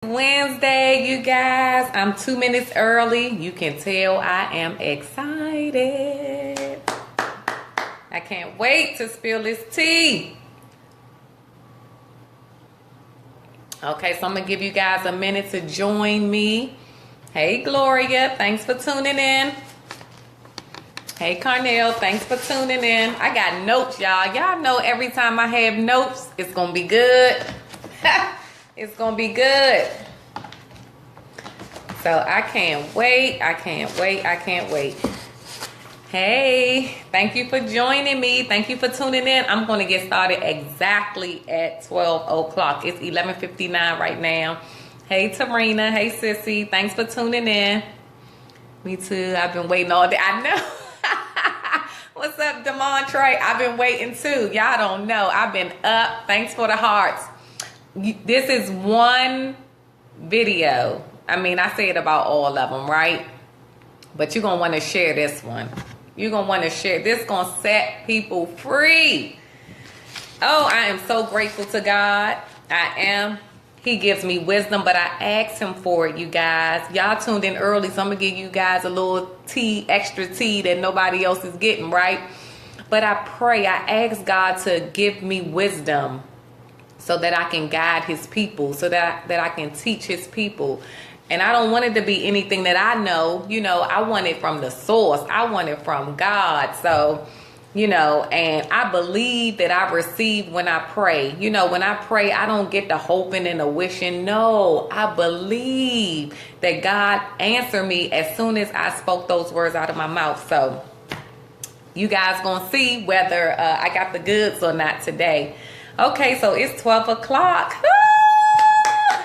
Wednesday, you guys. I'm 2 minutes early. You can tell I am excited. I can't wait to spill this tea. Okay, so I'm going to give you guys a minute to join me. Hey, Gloria. Thanks for tuning in. Hey, Carnell. Thanks for tuning in. I got notes, y'all. Y'all know every time I have notes, it's going to be good. It's going to be good. So I can't wait. I can't wait. I can't wait. Hey, thank you for joining me. Thank you for tuning in. I'm going to get started exactly at 12 o'clock. It's 11:59 right now. Hey, Tarina. Hey, Sissy. Thanks for tuning in. Me too. I've been waiting all day. I know. What's up, Demontre? I've been waiting too. Y'all don't know. I've been up. Thanks for the hearts. This is one video. I mean, I say it about all of them, right? But you're going to want to share this one. You're going to want to share. This is going to set people free. Oh, I am so grateful to God. I am. He gives me wisdom, but I asked him for it, you guys. Y'all tuned in early, so I'm going to give you guys a little tea, extra tea that nobody else is getting, right? But I pray, I ask God to give me wisdom so that I can guide his people, so that I can teach his people. And I don't want it to be anything that I know. You know, I want it from the source. I want it from God. So, you know, and I believe that I receive when I pray. You know, when I pray, I don't get the hoping and the wishing. No, I believe that God answered me as soon as I spoke those words out of my mouth. So you guys gonna see whether I got the goods or not today. Okay, so it's 12 o'clock.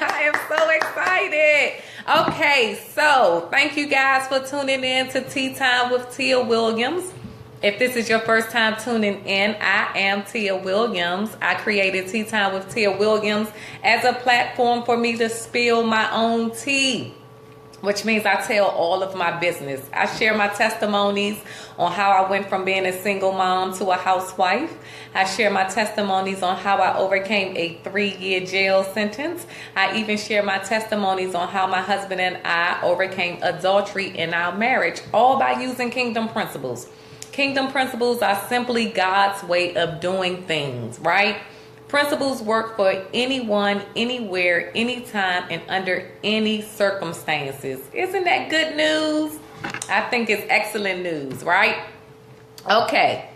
I am so excited. Okay, so thank you guys for tuning in to Tea Time with Tia Williams. If this is your first time tuning in, I am Tia Williams. I created Tea Time with Tia Williams as a platform for me to spill my own tea, which means I tell all of my business. I share my testimonies on how I went from being a single mom to a housewife. I share my testimonies on how I overcame a 3-year jail sentence. I even share my testimonies on how my husband and I overcame adultery in our marriage, all by using kingdom principles. Kingdom principles are simply God's way of doing things, right? Principles work for anyone, anywhere, anytime, and under any circumstances. Isn't that good news? I think it's excellent news, right? Okay.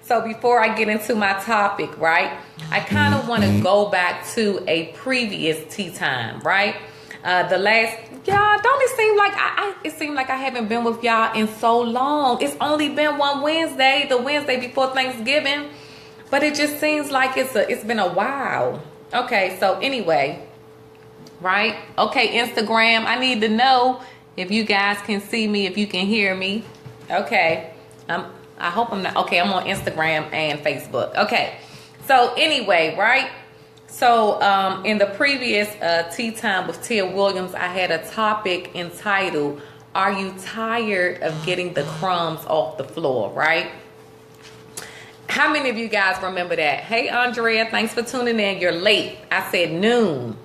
So before I get into my topic, right, I kind of want to go back to a previous tea time, right? The last, y'all, don't it seem like it seemed like I haven't been with y'all in so long. It's only been one Wednesday, the Wednesday before Thanksgiving. But it just seems like it's been a while. Okay, so anyway, right? Okay, Instagram, I need to know if you guys can see me, if you can hear me. Okay, I hope I'm not. Okay, I'm on Instagram and Facebook. Okay, so anyway, right? So in the previous Tea Time with Tia Williams, I had a topic entitled, "Are you tired of getting the crumbs off the floor?" Right? How many of you guys remember that? Hey, Andrea, thanks for tuning in. You're late. I said noon.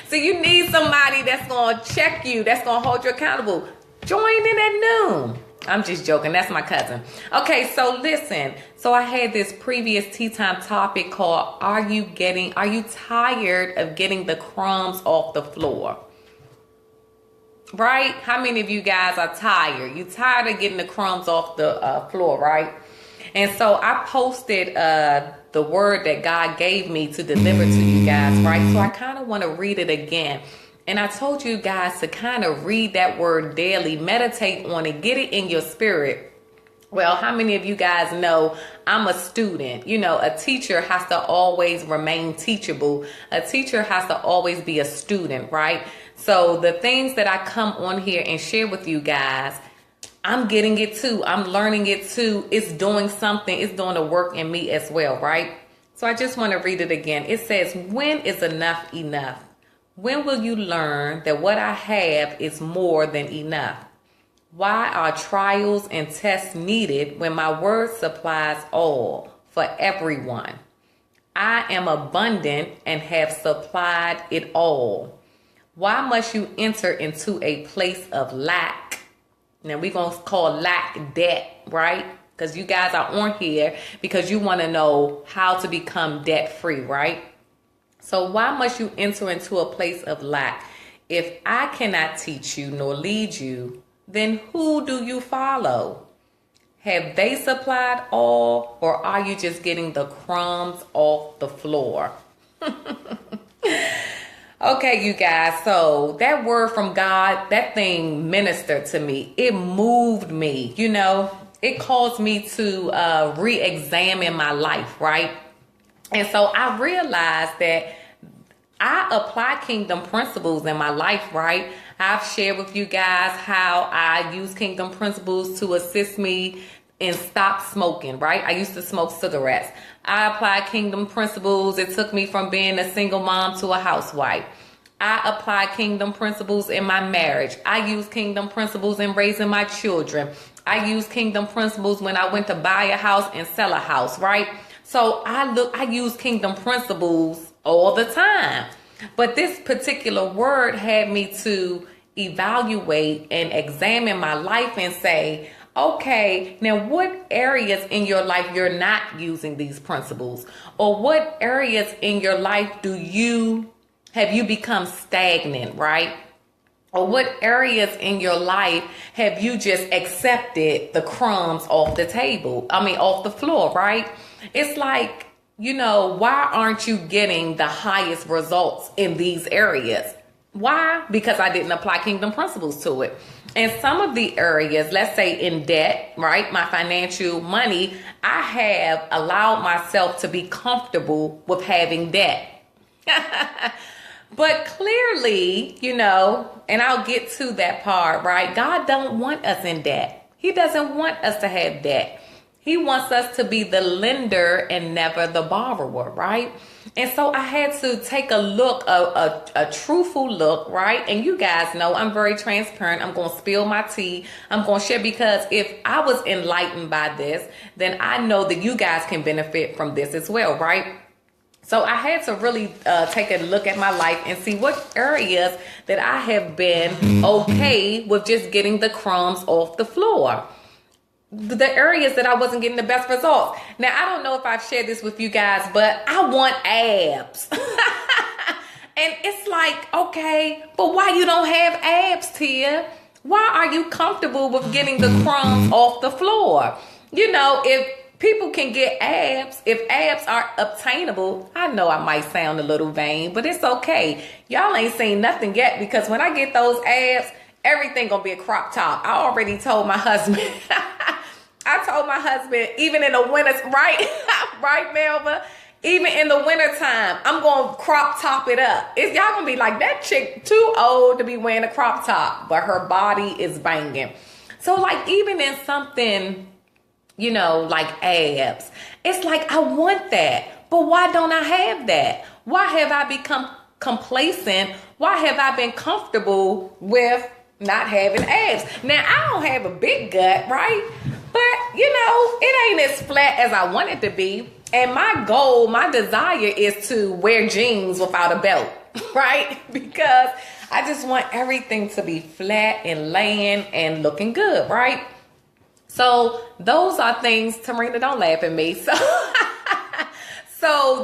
So you need somebody that's going to check you, that's going to hold you accountable. Join in at noon. I'm just joking. That's my cousin. Okay, so listen. So I had this previous tea time topic called, are you tired of getting the crumbs off the floor? Right? How many of you guys are tired? You tired of getting the crumbs off the floor, right? And so I posted the word that God gave me to deliver to you guys, right? So I kind of want to read it again. And I told you guys to kind of read that word daily, meditate on it, get it in your spirit. Well, how many of you guys know I'm a student? You know, a teacher has to always remain teachable. A teacher has to always be a student, right? So the things that I come on here and share with you guys, I'm getting it too. I'm learning it too. It's doing something. It's doing the work in me as well, right? So I just want to read it again. It says, when is enough enough? When will you learn that what I have is more than enough? Why are trials and tests needed when my word supplies all for everyone? I am abundant and have supplied it all. Why must you enter into a place of lack? Now we're going to call lack debt, right? Because you guys are on here because you want to know how to become debt free, right? So why must you enter into a place of lack? If I cannot teach you nor lead you, then who do you follow? Have they supplied all, or are you just getting the crumbs off the floor? Okay, you guys, so that word from God, that thing ministered to me. It moved me, you know. It caused me to re-examine my life, right? And so I realized that I apply kingdom principles in my life, right? I've shared with you guys how I use kingdom principles to assist me in stop smoking, right? I used to smoke cigarettes. I applied kingdom principles. It took me from being a single mom to a housewife. I apply kingdom principles in my marriage. I use kingdom principles in raising my children. I use kingdom principles when I went to buy a house and sell a house, right? So I use kingdom principles all the time. But this particular word had me to evaluate and examine my life and say, okay, now what areas in your life you're not using these principles? Or what areas in your life have you become stagnant, right? Or what areas in your life have you just accepted the crumbs off the floor, right? It's like, you know, why aren't you getting the highest results in these areas? Why? Because I didn't apply kingdom principles to it. And some of the areas, let's say in debt, right? My financial money, I have allowed myself to be comfortable with having debt. But clearly, you know, and I'll get to that part, right? God don't want us in debt. He doesn't want us to have debt. He wants us to be the lender and never the borrower, right? And so I had to take a look, a truthful look, right? And you guys know I'm very transparent. I'm going to spill my tea. I'm going to share, because if I was enlightened by this, then I know that you guys can benefit from this as well, right? So I had to really take a look at my life and see what areas that I have been okay with just getting the crumbs off the floor. The areas that I wasn't getting the best results. Now, I don't know if I've shared this with you guys, but I want abs. And it's like, okay, but why you don't have abs, Tia? Why are you comfortable with getting the crumbs off the floor? You know, if people can get abs, if abs are obtainable, I know I might sound a little vain, but it's okay. Y'all ain't seen nothing yet, because when I get those abs, everything gonna be a crop top. I already told my husband. I told my husband, even in the winter, right? Right, Melva? Even in the wintertime, I'm going to crop top it up. Y'all going to be like, that chick too old to be wearing a crop top, but her body is banging. So like, even in something, you know, like abs, it's like, I want that, but why don't I have that? Why have I become complacent? Why have I been comfortable with not having abs? Now, I don't have a big gut, right? But, you know, it ain't as flat as I want it to be. And my goal, my desire is to wear jeans without a belt, right? Because I just want everything to be flat and laying and looking good, right? So those are things, Tarina, don't laugh at me. So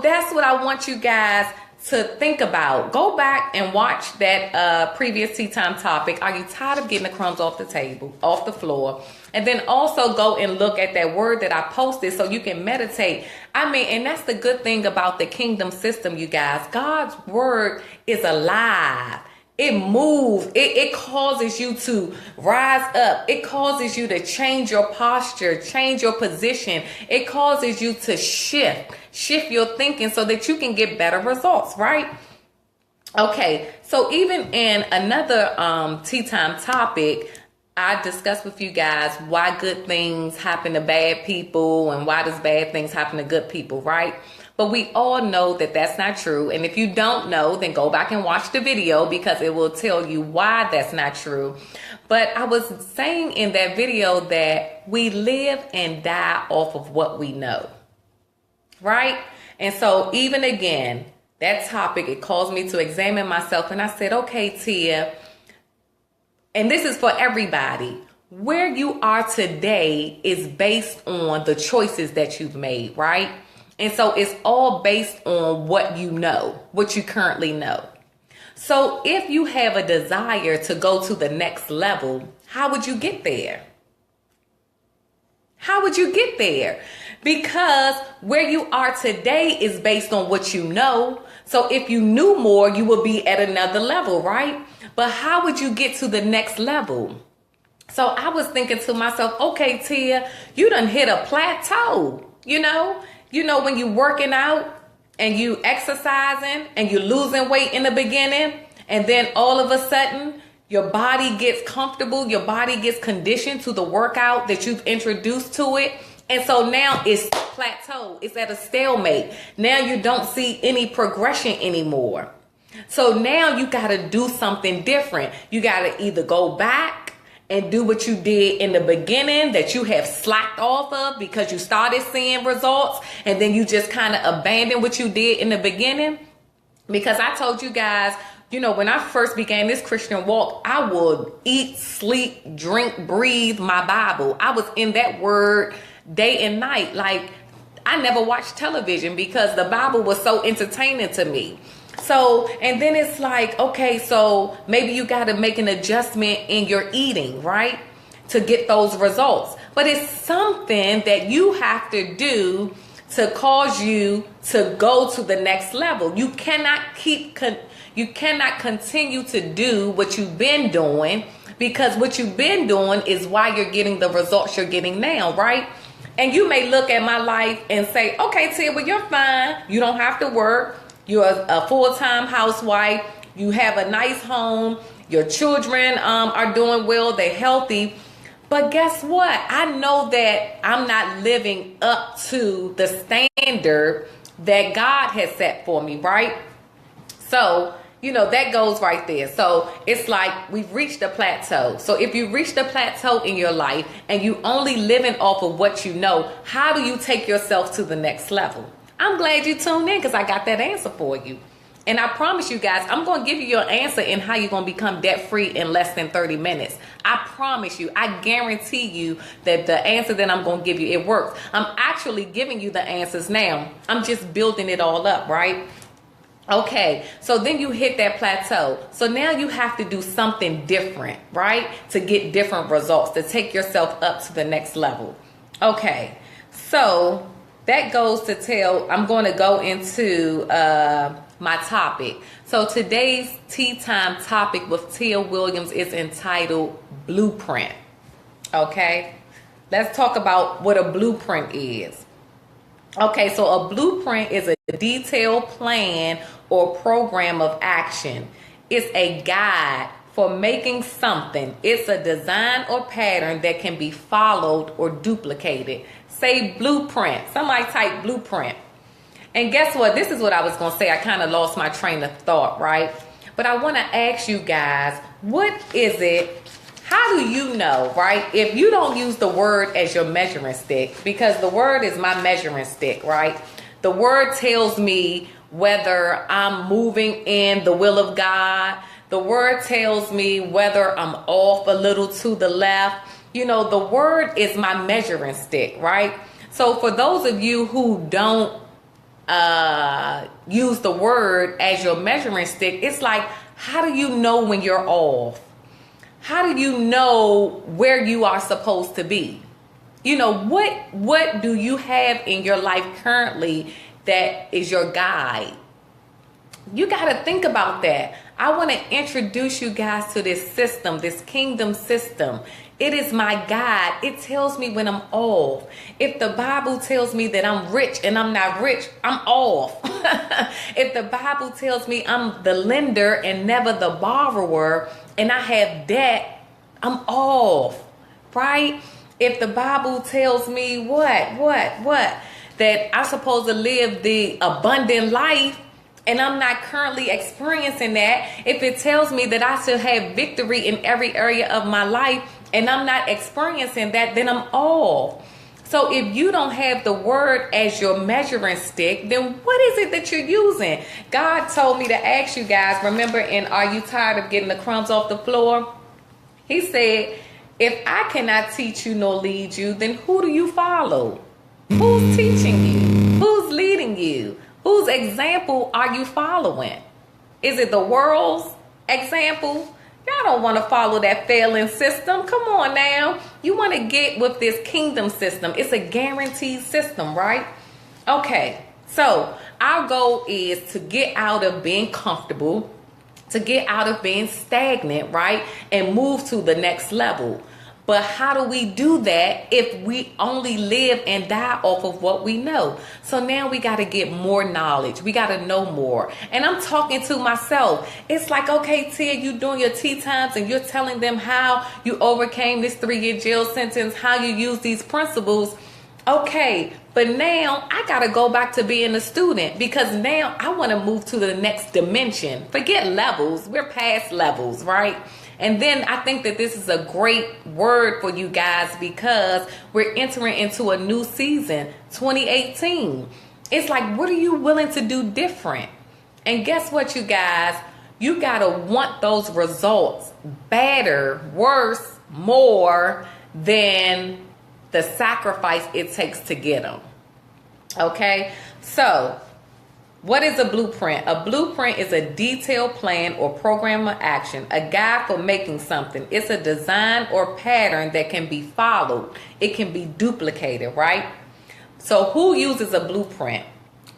that's what I want you guys to think about. Go back and watch that previous Tea Time topic. Are you tired of getting the crumbs off the table, off the floor? And then also go and look at that word that I posted so you can meditate. I mean, and that's the good thing about the kingdom system, you guys. God's word is alive. It moves. It causes you to rise up. It causes you to change your posture, change your position. It causes you to shift your thinking so that you can get better results, right? Okay, so even in another Tea Time topic, I discussed with you guys why good things happen to bad people and why does bad things happen to good people, right? But we all know that that's not true. And if you don't know, then go back and watch the video, because it will tell you why that's not true. But I was saying in that video that we live and die off of what we know, right? And so even again, that topic, it caused me to examine myself. And I said, okay, Tia, and this is for everybody. Where you are today is based on the choices that you've made, right? And so it's all based on what you know, what you currently know. So if you have a desire to go to the next level, how would you get there? How would you get there? Because where you are today is based on what you know. So if you knew more, you would be at another level, right? But how would you get to the next level? So I was thinking to myself, okay, Tia, you done hit a plateau. You know when you working out and you exercising and you losing weight in the beginning, and then all of a sudden your body gets comfortable, your body gets conditioned to the workout that you've introduced to it. And so now it's plateau. It's at a stalemate. Now you don't see any progression anymore. So now you got to do something different. You got to either go back and do what you did in the beginning that you have slacked off of because you started seeing results, and then you just kind of abandoned what you did in the beginning. Because I told you guys, when I first began this Christian walk, I would eat, sleep, drink, breathe my Bible. I was in that word day and night. Like, I never watched television because the Bible was so entertaining to me. So, and then it's like, okay, so maybe you got to make an adjustment in your eating, right? To get those results. But it's something that you have to do to cause you to go to the next level. You cannot continue to do what you've been doing, because what you've been doing is why you're getting the results you're getting now, right? And you may look at my life and say, okay, Tia, well, you're fine. You don't have to work. You're a full-time housewife. You have a nice home. Your children are doing well. They're healthy. But guess what? I know that I'm not living up to the standard that God has set for me, right? So, that goes right there. So it's like we've reached a plateau. So if you reached a plateau in your life and you only living off of what you know, how do you take yourself to the next level? I'm glad you tuned in because I got that answer for you. And I promise you guys, I'm going to give you your answer in how you're going to become debt free in less than 30 minutes. I promise you, I guarantee you that the answer that I'm going to give you, it works. I'm actually giving you the answers now. I'm just building it all up, right? Okay, so then you hit that plateau. So now you have to do something different, right? To get different results, to take yourself up to the next level. Okay, so that goes to tell, I'm going to go into my topic. So today's Tea Time topic with Tia Williams is entitled Blueprint. Okay, let's talk about what a blueprint is. Okay, so a blueprint is a detailed plan or program of action. It's a guide for making something. It's a design or pattern that can be followed or duplicated. Say blueprint. Somebody type blueprint. And guess what? This is what I was going to say. I kind of lost my train of thought, right? But I want to ask you guys, what is it? How do you know, right? If you don't use the word as your measuring stick, because the word is my measuring stick, right? The word tells me whether I'm moving in the will of God. The word tells me whether I'm off a little to the left. The word is my measuring stick, right? So for those of you who don't use the word as your measuring stick, it's like, how do you know when you're off? How do you know where you are supposed to be? What do you have in your life currently that is your guide? You got to think about that. I want to introduce you guys to this system, this kingdom system. It is my guide. It tells me when I'm off. If the Bible tells me that I'm rich and I'm not rich, I'm off. If the Bible tells me I'm the lender and never the borrower and I have debt, I'm off, right? If the Bible tells me that I'm supposed to live the abundant life and I'm not currently experiencing that, if it tells me that I should have victory in every area of my life and I'm not experiencing that, then I'm off. So if you don't have the word as your measuring stick, then what is it that you're using? God told me to ask you guys, remember in Are You Tired of Getting the Crumbs Off the Floor? He said, if I cannot teach you nor lead you, then who do you follow? Who's teaching you? Who's leading you? Whose example are you following? Is it the world's example? Y'all don't want to follow that failing system. Come on now. You want to get with this kingdom system. It's a guaranteed system, right? Okay, so our goal is to get out of being comfortable, to get out of being stagnant, right? And move to the next level. But how do we do that if we only live and die off of what we know? So now we got to get more knowledge. We got to know more. And I'm talking to myself. It's like, okay, Tia, you doing your tea times and you're telling them how you overcame this 3-year jail sentence, how you use these principles. Okay, but now I got to go back to being a student because now I want to move to the next dimension. Forget levels. We're past levels, right? And then I think that this is a great word for you guys because we're entering into a new season, 2018. It's like, what are you willing to do different? And guess what, you guys? You got to want those results better, worse, more than the sacrifice it takes to get them. Okay? So, what is a blueprint? A blueprint is a detailed plan or program of action, a guide for making something. It's a design or pattern that can be followed. It can be duplicated, right? So who uses a blueprint?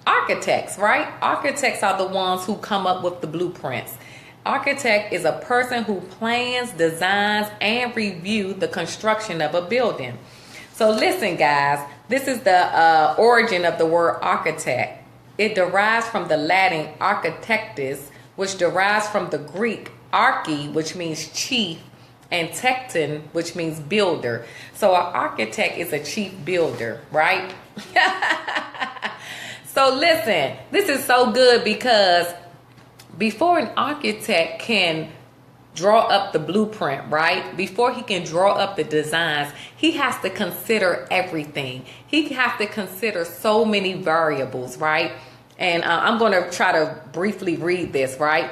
Architects, right? Architects are the ones who come up with the blueprints. Architect is a person who plans, designs, and reviews the construction of a building. So listen, guys, this is the origin of the word architect. It derives from the Latin architectus, which derives from the Greek archi, which means chief, and tekton, which means builder. So an architect is a chief builder, right? So listen, this is so good because before an architect can draw up the blueprint, right? Before he can draw up the designs, he has to consider everything. He has to consider so many variables, right? And I'm going to try to briefly read this, right?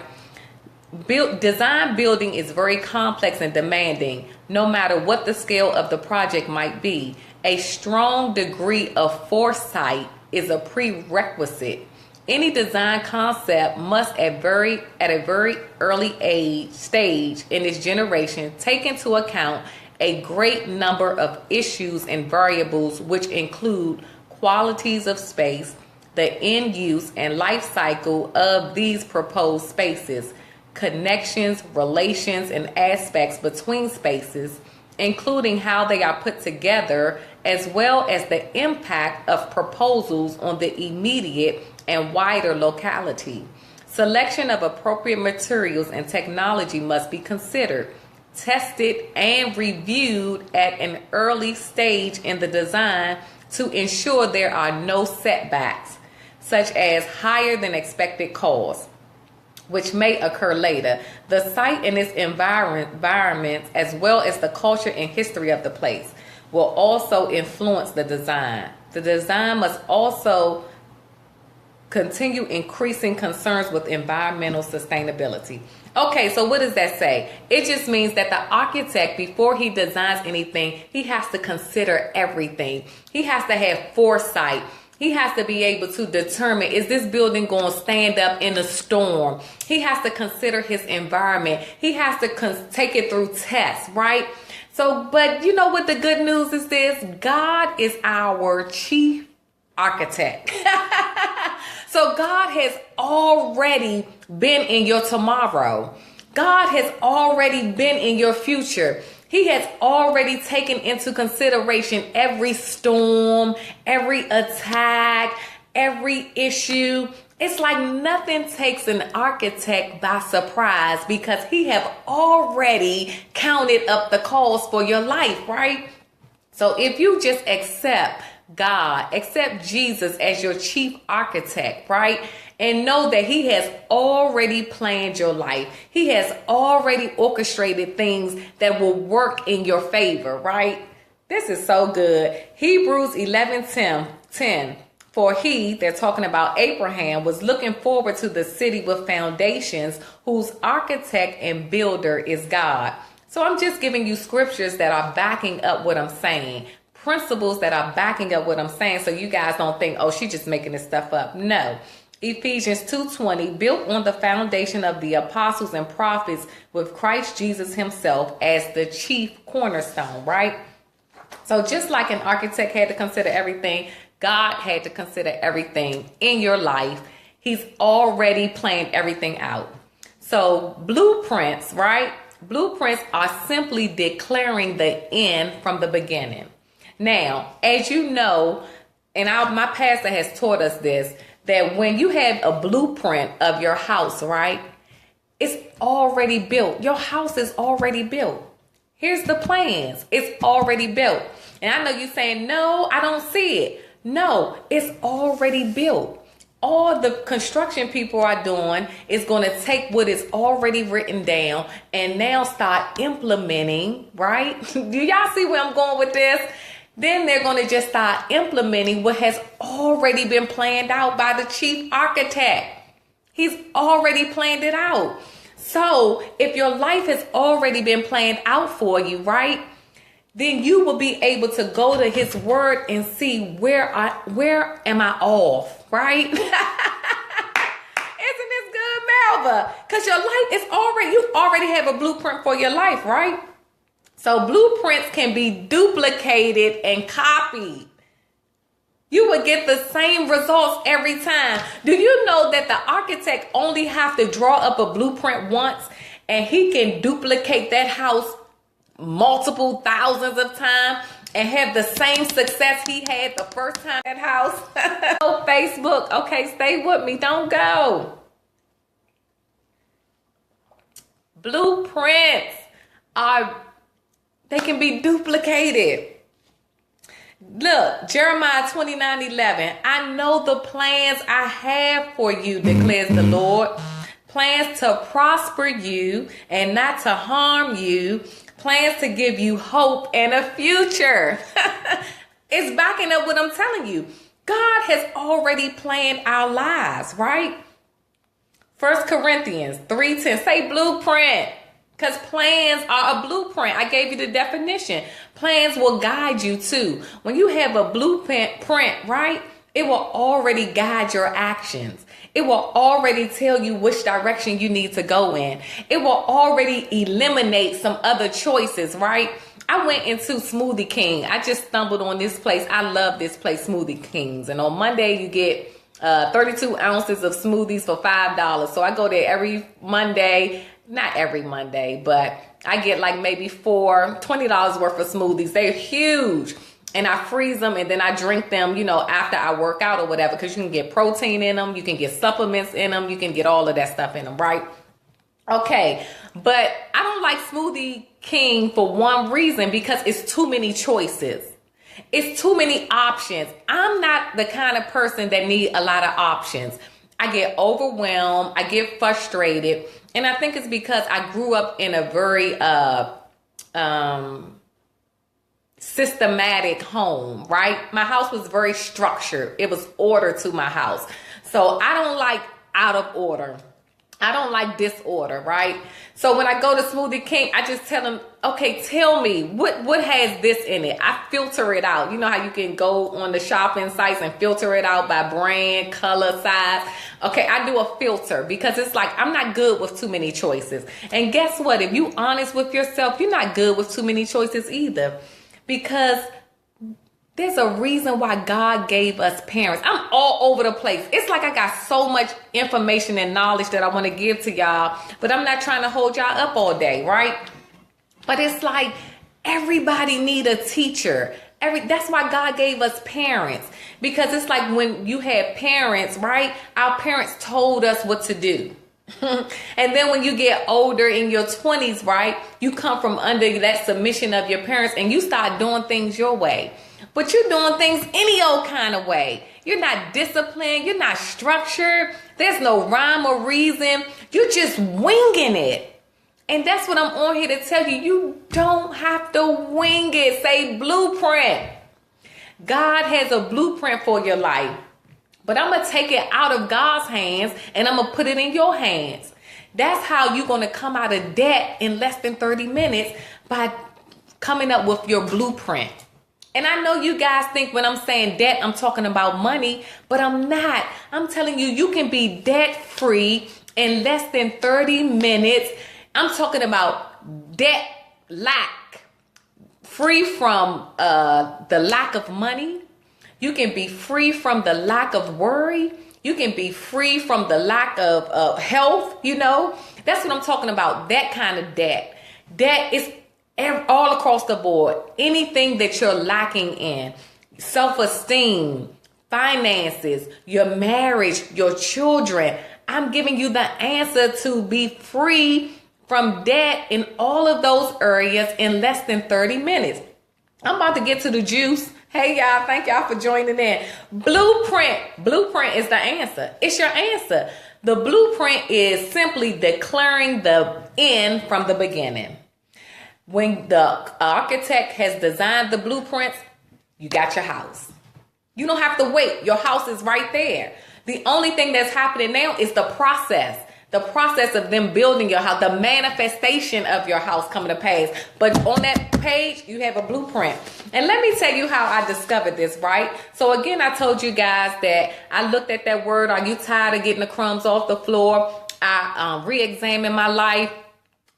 Design building is very complex and demanding, no matter what the scale of the project might be. A strong degree of foresight is a prerequisite. Any design concept must at a very early stage in its generation take into account a great number of issues and variables, which include qualities of space, the end use and life cycle of these proposed spaces, connections, relations, and aspects between spaces, including how they are put together, as well as the impact of proposals on the immediate and wider locality. Selection of appropriate materials and technology must be considered, tested, and reviewed at an early stage in the design to ensure there are no setbacks, such as higher than expected costs, which may occur later. The site and its environment, as well as the culture and history of the place, will also influence the design. The design must also continue increasing concerns with environmental sustainability. Okay, so what does that say? It just means that the architect, before he designs anything, he has to consider everything. He has to have foresight. He has to be able to determine, is this building going to stand up in a storm? He has to consider his environment. He has to take it through tests, right? So, but you know what the good news is this? God is our chief architect. So God has already been in your tomorrow. God has already been in your future. He has already taken into consideration every storm, every attack, every issue. It's like nothing takes an architect by surprise because he have already counted up the cost for your life, right? So if you just accept God, accept Jesus as your chief architect, right? And know that he has already planned your life. He has already orchestrated things that will work in your favor, right? This is so good. Hebrews 11:10. For he, they're talking about Abraham, was looking forward to the city with foundations, whose architect and builder is God. So I'm just giving you scriptures that are backing up what I'm saying. Principles that are backing up what I'm saying, so you guys don't think, oh, she's just making this stuff up. No. Ephesians 2:20, built on the foundation of the apostles and prophets with Christ Jesus himself as the chief cornerstone, right? So just like an architect had to consider everything, God had to consider everything in your life. He's already planned everything out. So blueprints, right? Blueprints are simply declaring the end from the beginning. Now, as you know, and my pastor has taught us this, that when you have a blueprint of your house, right? It's already built. Your house is already built. Here's the plans. It's already built. And I know you're saying, no, I don't see it. No, it's already built. All the construction people are doing is going to take what is already written down and now start implementing, right? Do y'all see where I'm going with this? Then they're going to just start implementing what has already been planned out by the chief architect. He's already planned it out. So if your life has already been planned out for you, right? Then you will be able to go to his word and see where am I off, right? Isn't this good, Melva? Because your life is you already have a blueprint for your life, right? So blueprints can be duplicated and copied. You will get the same results every time. Do you know that the architect only have to draw up a blueprint once and he can duplicate that house multiple thousands of times and have the same success he had the first time that house? Oh, Facebook. Okay, stay with me. Don't go. Blueprints they can be duplicated. Look, Jeremiah 29:11. I know the plans I have for you, declares the Lord. Plans to prosper you and not to harm you. Plans to give you hope and a future. It's backing up what I'm telling you. God has already planned our lives, right? 1 Corinthians 3:10. Say blueprint. Because plans are a blueprint. I gave you the definition. Plans will guide you too. When you have a blueprint, right? It will already guide your actions. It will already tell you which direction you need to go in. It will already eliminate some other choices, right? I went into Smoothie King. I just stumbled on this place. I love this place, Smoothie Kings. And on Monday, you get 32 ounces of smoothies for $5. So I go there every Monday. Not every Monday, but I get like maybe $20 worth of smoothies. They're huge. And I freeze them and then I drink them, after I work out or whatever, because you can get protein in them. You can get supplements in them. You can get all of that stuff in them, right? Okay. But I don't like Smoothie King for one reason, because it's too many choices. It's too many options. I'm not the kind of person that need a lot of options. I get overwhelmed. I get frustrated. And I think it's because I grew up in a very systematic home, right? My house was very structured. It was order to my house. So I don't like out of order. I don't like disorder, right? So when I go to Smoothie King, I just tell them, okay, tell me what has this in it. I filter it out. You know how you can go on the shopping sites and filter it out by brand, color, size. Okay, I do a filter because it's like I'm not good with too many choices. And guess what? If you honest with yourself, you're not good with too many choices either, because there's a reason why God gave us parents. I'm all over the place. It's like I got so much information and knowledge that I want to give to y'all, but I'm not trying to hold y'all up all day, right? But it's like everybody need a teacher. That's why God gave us parents, because it's like when you have parents, right? Our parents told us what to do. And then when you get older in your 20s, right? You come from under that submission of your parents and you start doing things your way. But you're doing things any old kind of way. You're not disciplined. You're not structured. There's no rhyme or reason. You're just winging it. And that's what I'm on here to tell you. You don't have to wing it. Say blueprint. God has a blueprint for your life. But I'm going to take it out of God's hands and I'm going to put it in your hands. That's how you're going to come out of debt in less than 30 minutes, by coming up with your blueprint. And I know you guys think when I'm saying debt, I'm talking about money, but I'm not. I'm telling you, you can be debt free in less than 30 minutes. I'm talking about debt lack, free from the lack of money. You can be free from the lack of worry. You can be free from the lack of health. You know, that's what I'm talking about. That kind of debt. Debt is all across the board. Anything that you're lacking in, self-esteem, finances, your marriage, your children. I'm giving you the answer to be free from debt in all of those areas in less than 30 minutes. I'm about to get to the juice. Hey, y'all, thank y'all for joining in. Blueprint. Blueprint is the answer. It's your answer. The blueprint is simply declaring the end from the beginning. When the architect has designed the blueprints, you got your house. You don't have to wait. Your house is right there. The only thing that's happening now is the process. The process of them building your house, the manifestation of your house coming to pass. But on that page, you have a blueprint. And let me tell you how I discovered this, right? So again, I told you guys that I looked at that word, are you tired of getting the crumbs off the floor? I re-examined my life.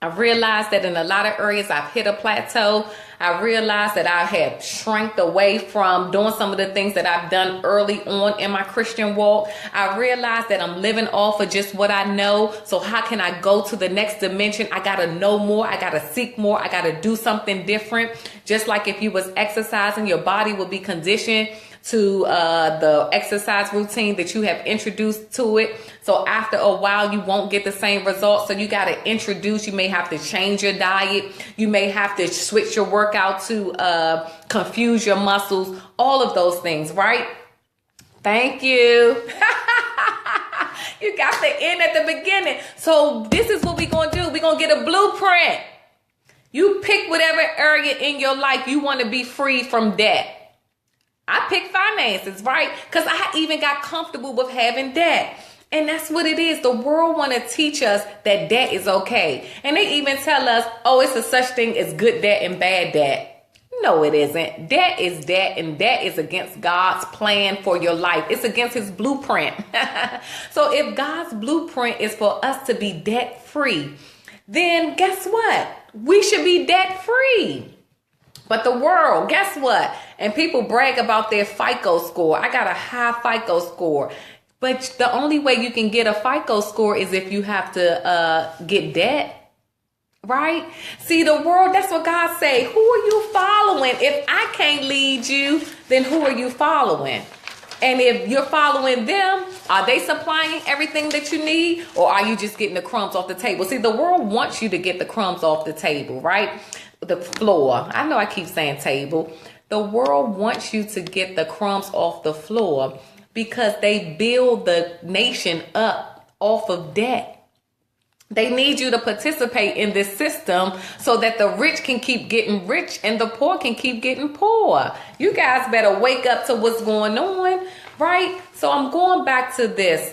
I realized that in a lot of areas I've hit a plateau. I realized that I had shrank away from doing some of the things that I've done early on in my Christian walk. I realized that I'm living off of just what I know. So how can I go to the next dimension? I got to know more. I got to seek more. I got to do something different. Just like if you was exercising, your body will be conditioned to the exercise routine that you have introduced to it. So after a while, you won't get the same results. So you got to introduce, you may have to change your diet. You may have to switch your workout to confuse your muscles, all of those things, right? Thank you. You got the end at the beginning. So this is what we're going to do. We're going to get a blueprint. You pick whatever area in your life you want to be free from debt. I picked finances, right? Because I even got comfortable with having debt. And that's what it is. The world want to teach us that debt is okay. And they even tell us, oh, it's a such thing as good debt and bad debt. No, it isn't. Debt is debt, and debt is against God's plan for your life. It's against his blueprint. So if God's blueprint is for us to be debt free, then guess what? We should be debt free. But the world, guess what? And people brag about their FICO score. I got a high FICO score. But the only way you can get a FICO score is if you have to get debt, right? See, the world, that's what God say. Who are you following? If I can't lead you, then who are you following? And if you're following them, are they supplying everything that you need? Or are you just getting the crumbs off the table? See, the world wants you to get the crumbs off the table, right? The floor. I know I keep saying table. The world wants you to get the crumbs off the floor because they build the nation up off of debt. They need you to participate in this system so that the rich can keep getting rich and the poor can keep getting poor. You guys better wake up to what's going on, right? So I'm going back to this.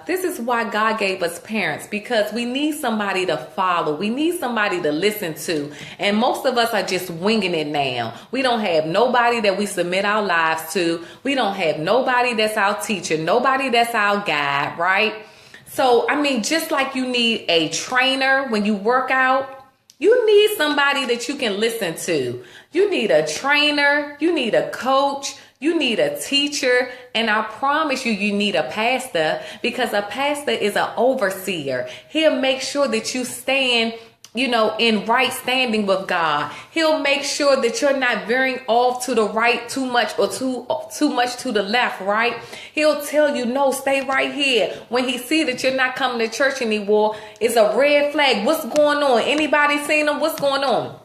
This is why God gave us parents, because we need somebody to follow. We need somebody to listen to. And most of us are just winging it now. We don't have nobody that we submit our lives to. We don't have nobody that's our teacher, nobody that's our guide, right? So, I mean, just like you need a trainer when you work out, you need somebody that you can listen to. You need a trainer, you need a coach, you need a teacher, and I promise you, you need a pastor, because a pastor is an overseer. He'll make sure that you stand, in right standing with God. He'll make sure that you're not veering off to the right too much or too much to the left, right? He'll tell you, no, stay right here. When he see that you're not coming to church anymore, it's a red flag. What's going on? Anybody seen them? What's going on?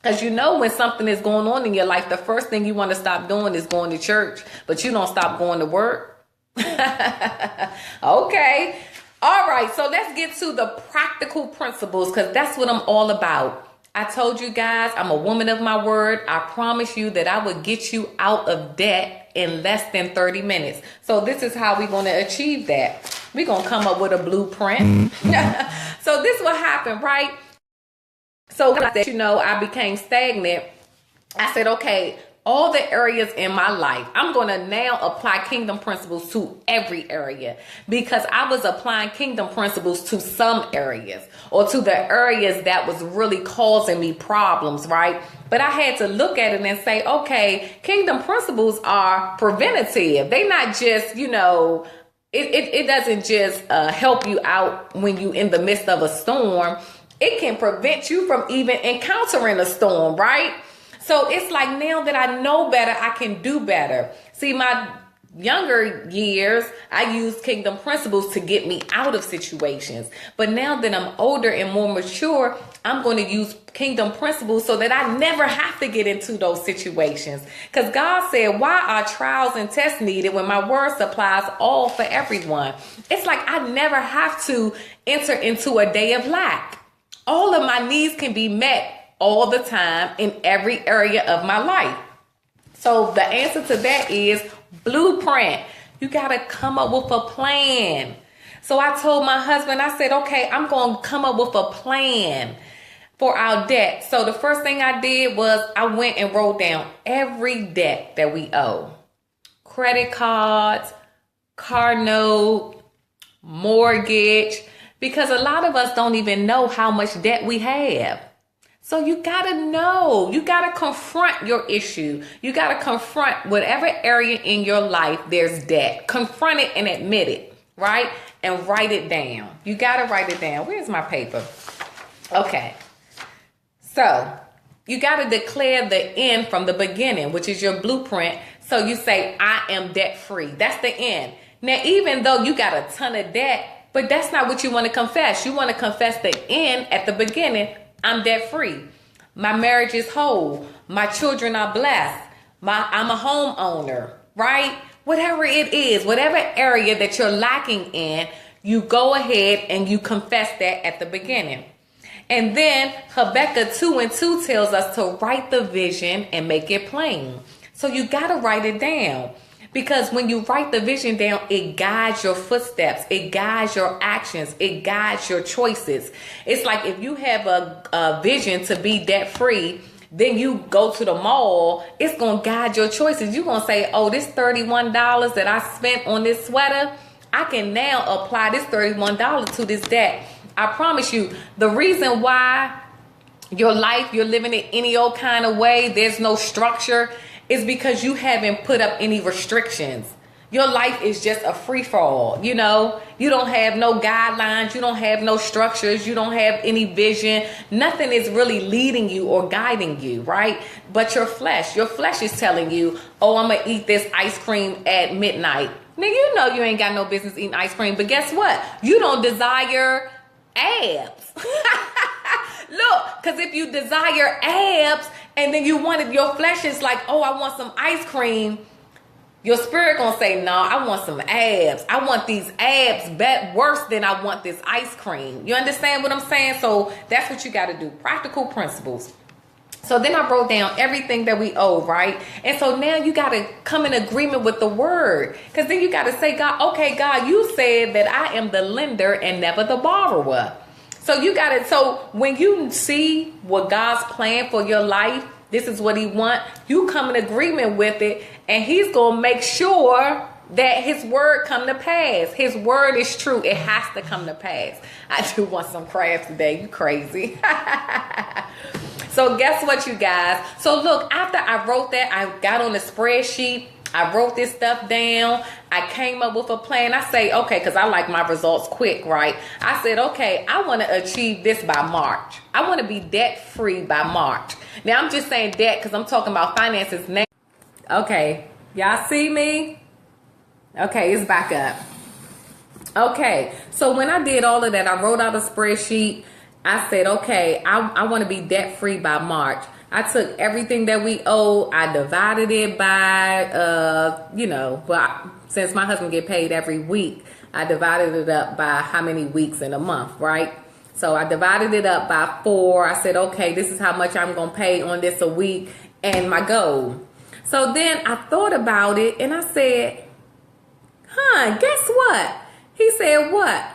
Because when something is going on in your life, the first thing you want to stop doing is going to church, but you don't stop going to work. Okay. All right, so let's get to the practical principles because that's what I'm all about. I told you guys I'm a woman of my word. I promise you that I would get you out of debt in less than 30 minutes. So this is how we're going to achieve that. We're going to come up with a blueprint. So this will happen, right? So that, you know, I became stagnant. I said, okay, all the areas in my life, I'm going to now apply kingdom principles to every area because I was applying kingdom principles to some areas or to the areas that was really causing me problems, right? But I had to look at it and say, okay, kingdom principles are preventative. They not just, you know, it doesn't just help you out when you in the midst of a storm. It can prevent you from even encountering a storm, right? So it's like now that I know better, I can do better. See, my younger years, I used kingdom principles to get me out of situations. But now that I'm older and more mature, I'm going to use kingdom principles so that I never have to get into those situations. Because God said, why are trials and tests needed when my word supplies all for everyone? It's like I never have to enter into a day of lack. All of my needs can be met all the time in every area of my life. So the answer to that is blueprint. You got to come up with a plan. So I told my husband, I said, okay, I'm going to come up with a plan for our debt. So the first thing I did was I went and wrote down every debt that we owe. Credit cards, car note, mortgage, because a lot of us don't even know how much debt we have. So you got to know, you got to confront your issue. You got to confront whatever area in your life there's debt. Confront it and admit it, right? And write it down. You got to write it down. Where's my paper? Okay. So you got to declare the end from the beginning, which is your blueprint. So you say, I am debt free. That's the end. Now, even though you got a ton of debt, but that's not what you want to confess. You want to confess the end at the beginning. I'm debt free. My marriage is whole. My children are blessed. I'm a homeowner, right? Whatever it is, whatever area that you're lacking in, you go ahead and you confess that at the beginning. And then Habakkuk 2:2 tells us to write the vision and make it plain. So you got to write it down. Because when you write the vision down, it guides your footsteps. It guides your actions. It guides your choices. It's like if you have a vision to be debt free, then you go to the mall, it's going to guide your choices. You're going to say, oh, this $31 that I spent on this sweater, I can now apply this $31 to this debt. I promise you, the reason why your life, you're living it any old kind of way, there's no structure, is because you haven't put up any restrictions. Your life is just a free-for-all, you know. You don't have no guidelines. You don't have no structures. You don't have any vision. Nothing is really leading you or guiding you, right? But your flesh is telling you, oh, I'm going to eat this ice cream at midnight. Now, you know you ain't got no business eating ice cream, but guess what? You don't desire abs. Look, because if you desire abs and then you wanted, your flesh is like, oh, I want some ice cream. Your spirit gonna say, no, I want some abs. I want these abs worse than I want this ice cream. You understand what I'm saying? So that's what you got to do. Practical principles. So then I wrote down everything that we owe, right? And so now you got to come in agreement with the word. Because then you got to say, God, okay, God, you said that I am the lender and never the borrower. So you got to, so when you see what God's plan for your life, this is what he wants, you come in agreement with it, and he's going to make sure that his word come to pass. His word is true. It has to come to pass. I do want some crabs today. You crazy. So guess what, you guys? So look, after I wrote that, I got on the spreadsheet. I wrote this stuff down. I came up with a plan. I say, okay, because I like my results quick, right? I said, okay, I want to achieve this by March. I want to be debt free by March. Now, I'm just saying debt because I'm talking about finances now. Okay, y'all see me? Okay, it's back up. Okay, so when I did all of that, I wrote out a spreadsheet. I said, okay, I want to be debt free by March. I took everything that we owe. I divided it by, well, since my husband get paid every week, I divided it up by how many weeks in a month, right? So I divided it up by 4. I said, okay, this is how much I'm going to pay on this a week and my goal. So then I thought about it and I said, guess what? He said, what?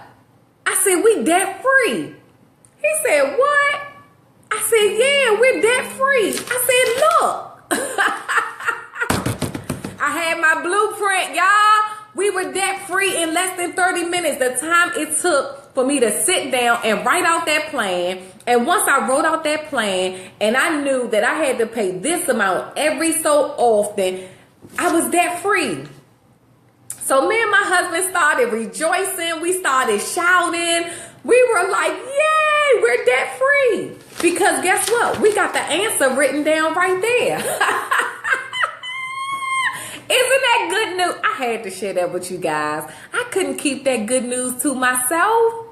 I said, we debt free. He said, what? I said, yeah, we're debt free. I said, look. I had my blueprint, y'all. We were debt free in less than 30 minutes. The time it took for me to sit down and write out that plan. And once I wrote out that plan and I knew that I had to pay this amount every so often, I was debt free. So me and my husband started rejoicing. We started shouting. We were like, yay, we're debt free. Because guess what? We got the answer written down right there. Isn't that good news? I had to share that with you guys. I couldn't keep that good news to myself.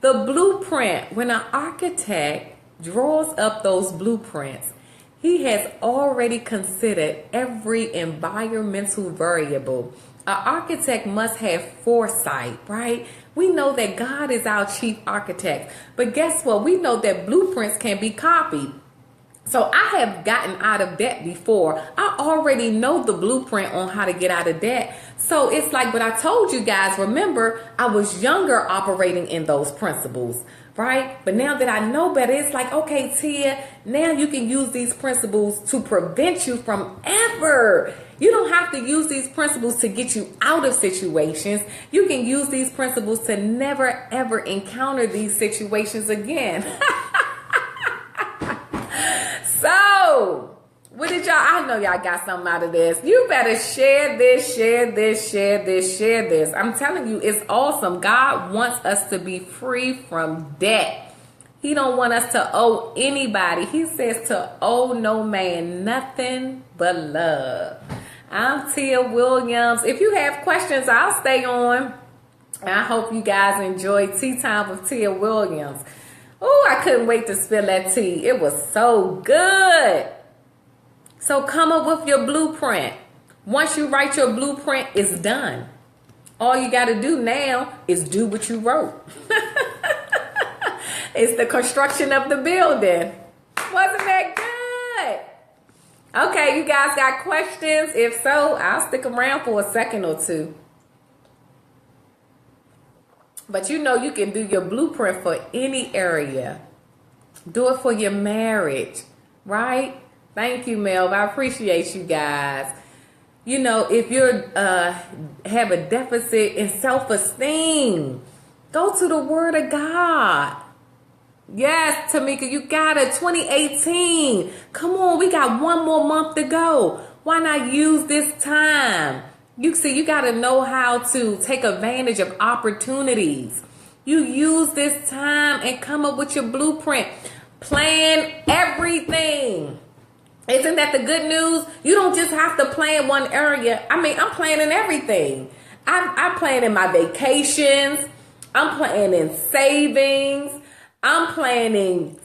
The blueprint, when an architect draws up those blueprints, he has already considered every environmental variable. An architect must have foresight, right? We know that God is our chief architect. But guess what? We know that blueprints can be copied. So I have gotten out of debt before. I already know the blueprint on how to get out of debt. So it's like what I told you guys. Remember, I was younger operating in those principles, right? But now that I know better, it's like, okay, Tia, now you can use these principles to prevent you from ever. You don't have to use these principles to get you out of situations. You can use these principles to never, ever encounter these situations again. So, what did y'all, I know y'all got something out of this. You better share this. I'm telling you, it's awesome. God wants us to be free from debt. He don't want us to owe anybody. He says to owe no man nothing but love. I'm Tia Williams. If you have questions, I'll stay on. I hope you guys enjoy Tea Time with Tia Williams. Oh, I couldn't wait to spill that tea. It was so good. So come up with your blueprint. Once you write your blueprint, it's done. All you got to do now is do what you wrote. It's the construction of the building. Wasn't that good? Okay, you guys got questions? If so, I'll stick around for a second or two. But you know you can do your blueprint for any area. Do it for your marriage, right? Thank you, Mel. I appreciate you guys. You know, if you have a deficit in self-esteem, go to the Word of God. Yes, Tamika, you got it. 2018. Come on, we got one more month to go. Why not use this time? You see, you got to know how to take advantage of opportunities. You use this time and come up with your blueprint. Plan everything. Isn't that the good news? You don't just have to plan one area. I mean, I'm planning everything. I'm planning my vacations. I'm planning savings. I'm planning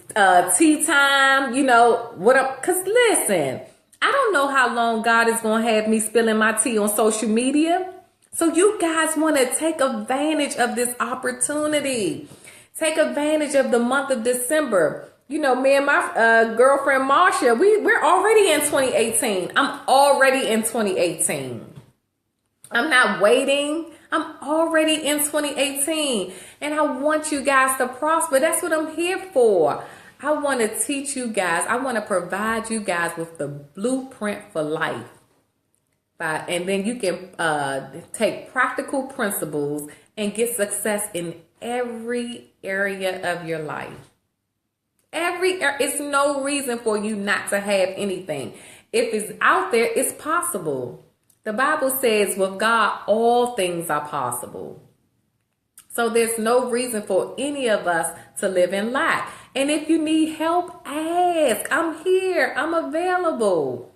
tea time. You know, what up? Because listen, I don't know how long God is going to have me spilling my tea on social media. So you guys want to take advantage of this opportunity. Take advantage of the month of December. You know, me and my girlfriend, Marsha, we're already in 2018. I'm already in 2018. I'm not waiting. I'm already in 2018. And I want you guys to prosper. That's what I'm here for. I want to teach you guys. I want to provide you guys with the blueprint for life. And then you can take practical principles and get success in every area of your life. It's no reason for you not to have anything. If it's out there, it's possible. The Bible says with God, all things are possible. So there's no reason for any of us to live in lack. And if you need help, ask. I'm here. I'm available.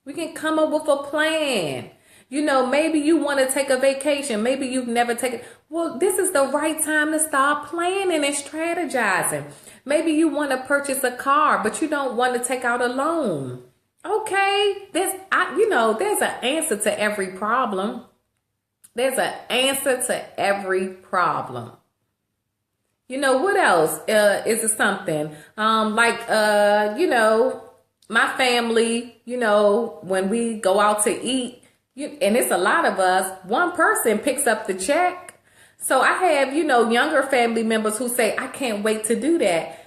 We can come up with a plan. You know, maybe you want to take a vacation. Maybe you've never taken. Well, this is the right time to start planning and strategizing. Maybe you want to purchase a car, but you don't want to take out a loan. Okay, there's an answer to every problem. There's an answer to every problem. You know what else? Is it something my family? When we go out to eat, and it's a lot of us. One person picks up the check. So I have younger family members who say, "I can't wait to do that."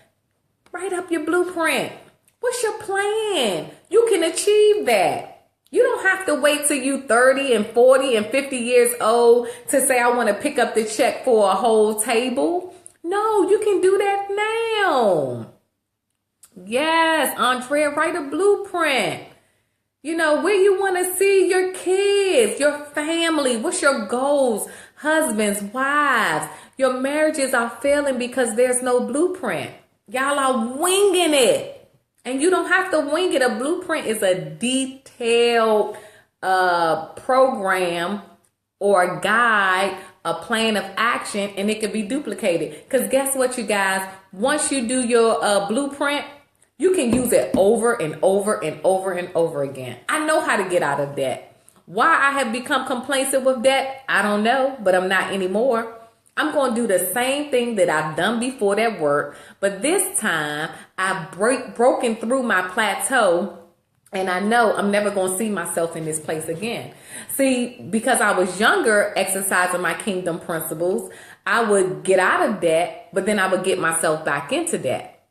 Write up your blueprint. What's your plan? You can achieve that. You don't have to wait till you 30 and 40 and 50 years old to say, I want to pick up the check for a whole table. No, you can do that now. Yes, Andrea, write a blueprint. Where you want to see your kids, your family. What's your goals? Husbands, wives. Your marriages are failing because there's no blueprint. Y'all are winging it. And you don't have to wing it. A blueprint is a detailed program or guide, a plan of action, and it can be duplicated. Because guess what, you guys? Once you do your blueprint, you can use it over and over and over and over again. I know how to get out of debt. Why I have become complacent with debt, I don't know, but I'm not anymore. I'm going to do the same thing that I've done before that worked, but this time I've broken through my plateau, and I know I'm never going to see myself in this place again. See, because I was younger, exercising my kingdom principles, I would get out of debt, but then I would get myself back into debt,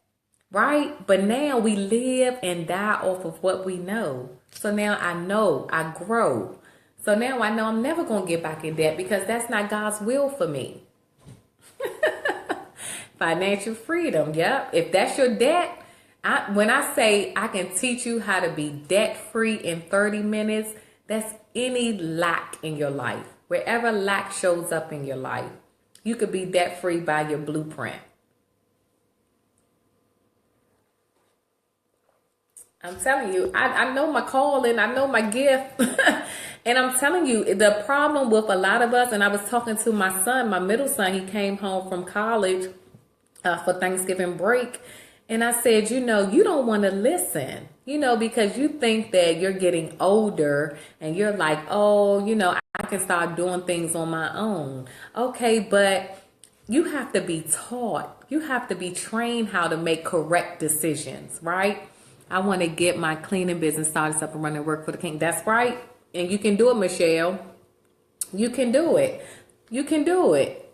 right? But now we live and die off of what we know. So now I know, I grow. So now I know I'm never going to get back in debt because that's not God's will for me. Financial freedom. Yep. If that's your debt, when I say I can teach you how to be debt free in 30 minutes, that's any lack in your life. Wherever lack shows up in your life, you could be debt free by your blueprint. I'm telling you, I know my calling, I know my gift. And I'm telling you, the problem with a lot of us, and I was talking to my son, my middle son, he came home from college for Thanksgiving break. And I said, you don't want to listen, because you think that you're getting older and you're like, oh, I can start doing things on my own. Okay, but you have to be taught. You have to be trained how to make correct decisions, right? I want to get my cleaning business started up and running, work for the king. That's right. And you can do it, Michelle. You can do it. You can do it.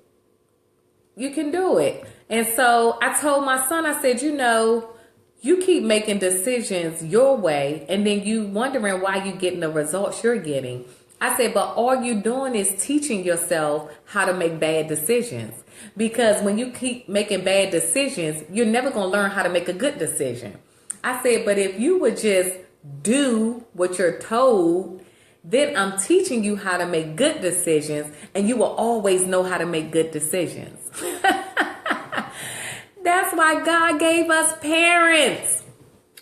You can do it. And so I told my son, I said, you keep making decisions your way, and then you wondering why you're getting the results you're getting. I said, but all you're doing is teaching yourself how to make bad decisions. Because when you keep making bad decisions, you're never going to learn how to make a good decision. I said, but if you would just do what you're told, then I'm teaching you how to make good decisions, and you will always know how to make good decisions. That's why God gave us parents.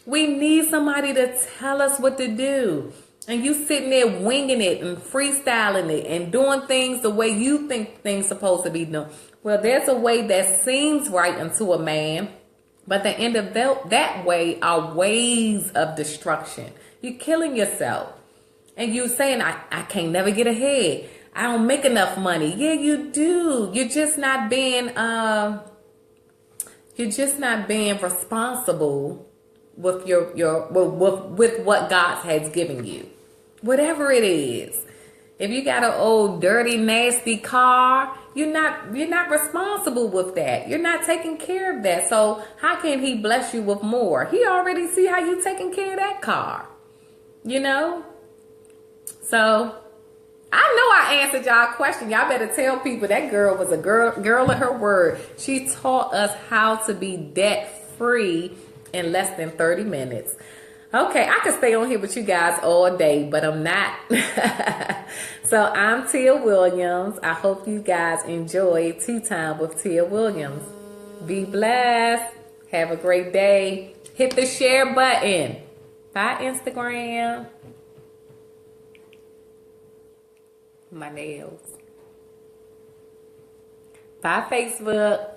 We need somebody to tell us what to do. And you sitting there winging it and freestyling it and doing things the way you think things supposed to be done. Well, there's a way that seems right unto a man, but the end of that way are ways of destruction. You're killing yourself. And you saying, I can't never get ahead. I don't make enough money. Yeah, you do. You're just not being responsible with with what God has given you. Whatever it is. If you got an old dirty nasty car, you're not responsible with that. You're not taking care of that. So how can he bless you with more? He already see how you taking care of that car. So I know I answered y'all question. Y'all better tell people that girl was a girl of her word. She taught us how to be debt free in less than 30 minutes. Okay, I could stay on here with you guys all day, but I'm not. So I'm Tia Williams. I hope you guys enjoy Tea Time with Tia Williams. Be blessed. Have a great day. Hit the share button. Bye, Instagram. My nails. Bye, Facebook.